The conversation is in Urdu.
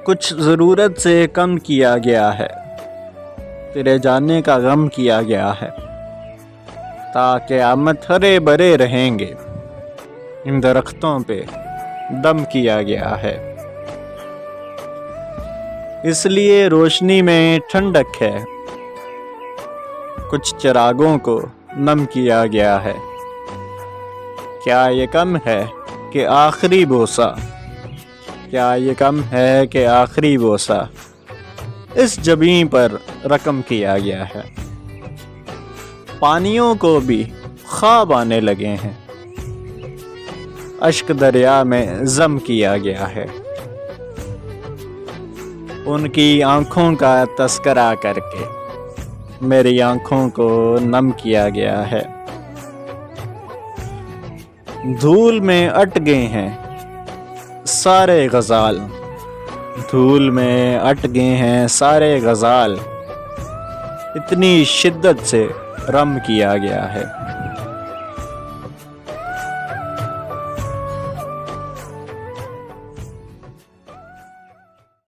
کچھ ضرورت سے کم کیا گیا ہے، تیرے جانے کا غم کیا گیا ہے، تا قیامت ہرے بھرے رہیں گے، ان درختوں پہ دم کیا گیا ہے۔ اس لیے روشنی میں ٹھنڈک ہے، کچھ چراغوں کو نم کیا گیا ہے۔ کیا یہ کم ہے کہ آخری بوسہ، کیا یہ کم ہے کہ آخری بوسہ اس جبیں پر رقم کیا گیا ہے۔ پانیوں کو بھی خواب آنے لگے ہیں، اشک دریا میں ضم کیا گیا ہے۔ ان کی آنکھوں کا تذکرہ کر کے میری آنکھوں کو نم کیا گیا ہے۔ دھول میں اٹ گئے ہیں سارے غزال، دھول میں اٹ گئے ہیں سارے غزال، اتنی شدت سے رم کیا گیا ہے۔